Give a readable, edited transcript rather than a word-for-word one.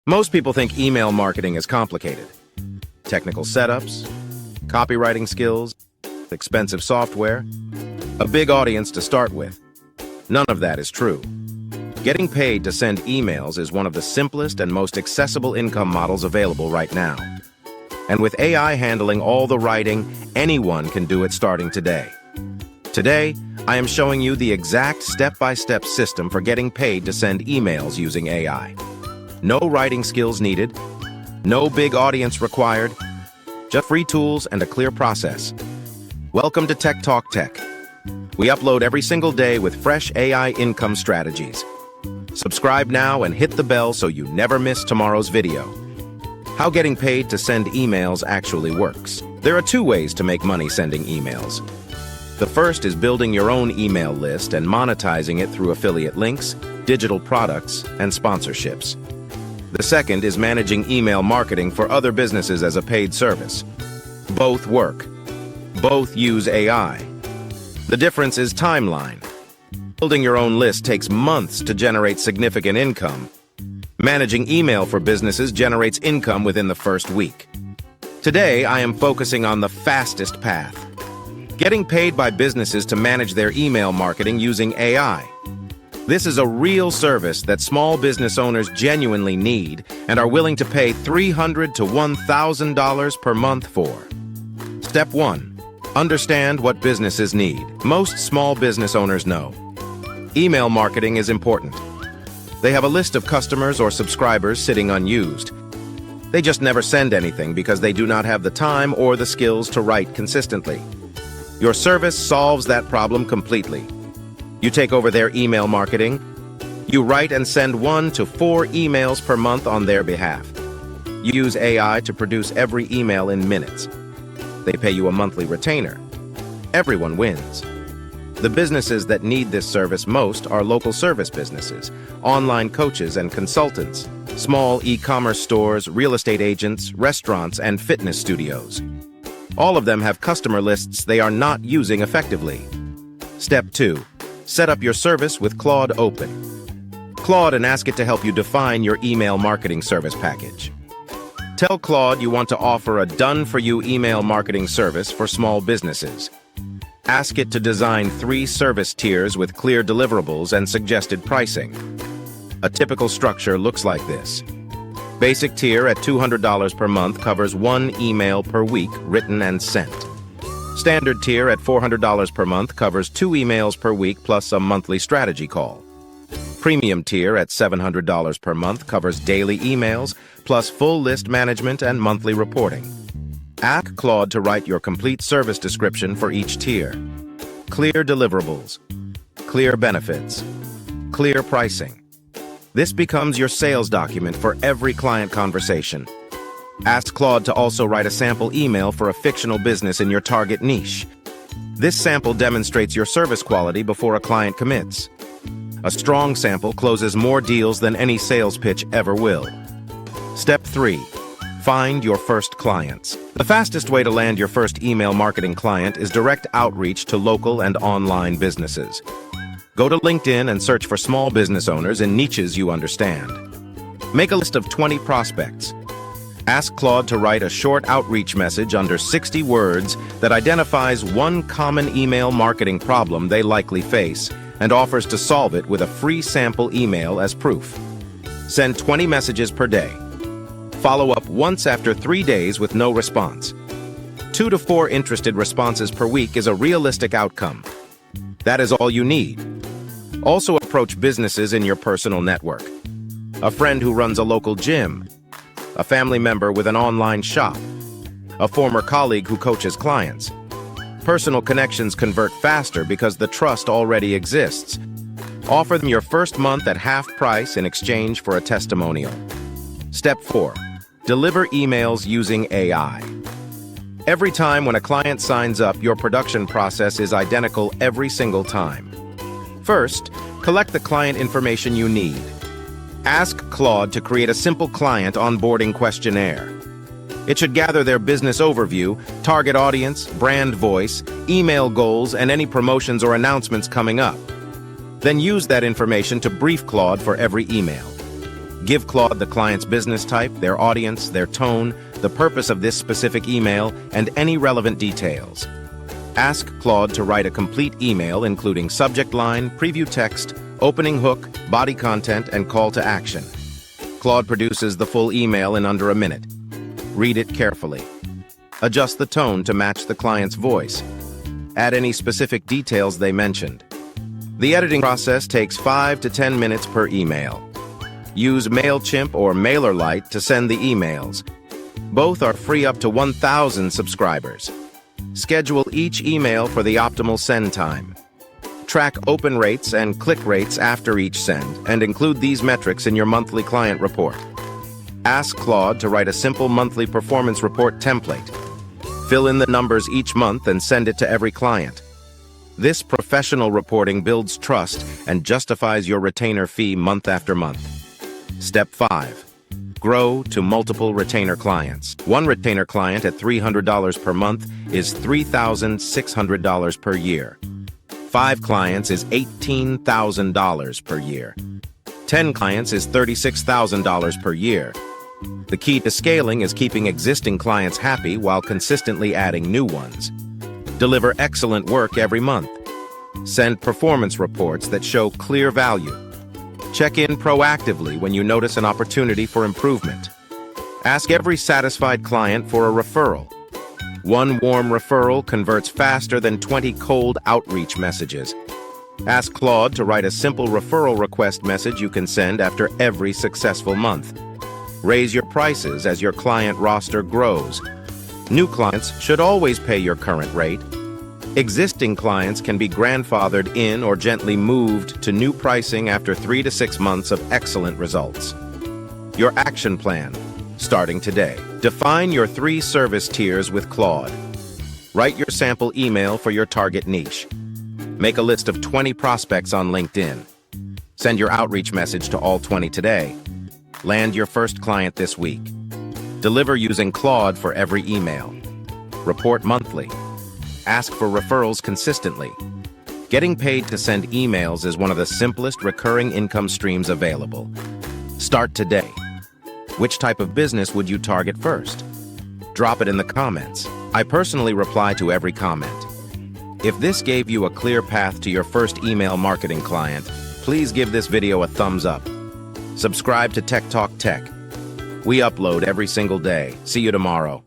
Most people think email marketing is complicated. Technical setups, copywriting skills, expensive software, a big audience to start with. None of that is true. Getting paid to send emails is one of the simplest and most accessible income models available right now. And with AI handling all the writing, anyone can do it starting today. Today, I am showing you the exact step-by-step system for getting paid to send emails using AI. No writing skills needed, no big audience required, just free tools and a clear process. Welcome to Tech Talk Tech. We upload every single day with fresh AI income strategies. Subscribe now and hit the bell so you never miss tomorrow's video. How getting paid to send emails actually works. There are two ways to make money sending emails. The first is building your own email list and monetizing it through affiliate links, digital products, and sponsorships. The second is managing email marketing for other businesses as a paid service. Both work. Both use AI. The difference is timeline. Building your own list takes months to generate significant income. Managing email for businesses generates income within the first week. Today, I am focusing on the fastest path. Getting paid by businesses to manage their email marketing using AI. This is a real service that small business owners genuinely need and are willing to pay $300 to $1,000 per month for. Step 1. Understand what businesses need. Most small business owners know. Email marketing is important. They have a list of customers or subscribers sitting unused. They just never send anything because they do not have the time or the skills to write consistently. Your service solves that problem completely. You take over their email marketing. You write and send 1 to 4 emails per month on their behalf. You use AI to produce every email in minutes. They pay you a monthly retainer. Everyone wins. The businesses that need this service most are local service businesses, online coaches and consultants, small e-commerce stores, real estate agents, restaurants, and fitness studios. All of them have customer lists they are not using effectively. Step 2. Set up your service with Claude Open. Claude and ask it to help you define your email marketing service package. Tell Claude you want to offer a done-for-you email marketing service for small businesses. Ask it to design 3 service tiers with clear deliverables and suggested pricing. A typical structure looks like this. Basic tier at $200 per month covers 1 email per week written and sent. Standard tier at $400 per month covers 2 emails per week plus a monthly strategy call. Premium tier at $700 per month covers daily emails plus full list management and monthly reporting. Ask Claude to write your complete service description for each tier. Clear deliverables, clear benefits, clear pricing. This becomes your sales document for every client conversation. Ask Claude to also write a sample email for a fictional business in your target niche. This sample demonstrates your service quality before a client commits. A strong sample closes more deals than any sales pitch ever will. Step 3. Find your first clients. The fastest way to land your first email marketing client is direct outreach to local and online businesses. Go to LinkedIn and search for small business owners in niches you understand. Make a list of 20 prospects. Ask Claude to write a short outreach message under 60 words that identifies one common email marketing problem they likely face and offers to solve it with a free sample email as proof. Send 20 messages per day. Follow up once after 3 days with no response. 2 to 4 interested responses per week is a realistic outcome. That is all you need. Also approach businesses in your personal network. A friend who runs a local gym, a family member with an online shop, a former colleague who coaches clients. Personal connections convert faster because the trust already exists. Offer them your first month at half price in exchange for a testimonial. Step 4. Deliver emails using AI. Every time when a client signs up, your production process is identical every single time. First, collect the client information you need. Ask Claude to create a simple client onboarding questionnaire. It should gather their business overview, target audience, brand voice, email goals, and any promotions or announcements coming up. Then use that information to brief Claude for every email. Give Claude the client's business type, their audience, their tone, the purpose of this specific email, and any relevant details. Ask Claude to write a complete email including subject line, preview text, opening hook, body content, and call to action. Claude produces the full email in under a minute. Read it carefully. Adjust the tone to match the client's voice. Add any specific details they mentioned. The editing process takes 5 to 10 minutes per email. Use MailChimp or MailerLite to send the emails. Both are free up to 1,000 subscribers. Schedule each email for the optimal send time. Track open rates and click rates after each send, and include these metrics in your monthly client report. Ask Claude to write a simple monthly performance report template. Fill in the numbers each month and send it to every client. This professional reporting builds trust and justifies your retainer fee month after month. Step 5. Grow to multiple retainer clients. One retainer client at $300 per month is $3,600 per year. 5 clients is $18,000 per year. 10 clients is $36,000 per year. The key to scaling is keeping existing clients happy while consistently adding new ones. Deliver excellent work every month. Send performance reports that show clear value. Check in proactively when you notice an opportunity for improvement. Ask every satisfied client for a referral. One warm referral converts faster than 20 cold outreach messages. Ask Claude to write a simple referral request message you can send after every successful month. Raise your prices as your client roster grows. New clients should always pay your current rate. Existing clients can be grandfathered in or gently moved to new pricing after 3 to 6 months of excellent results. Your action plan, starting today. Define your 3 service tiers with Claude. Write your sample email for your target niche. Make a list of 20 prospects on LinkedIn. Send your outreach message to all 20 today. Land your first client this week. Deliver using Claude for every email. Report monthly. Ask for referrals consistently. Getting paid to send emails is one of the simplest recurring income streams available. Start today. Which type of business would you target first? Drop it in the comments. I personally reply to every comment. If this gave you a clear path to your first email marketing client, please give this video a thumbs up. Subscribe to Tech Talk Tech. We upload every single day. See you tomorrow.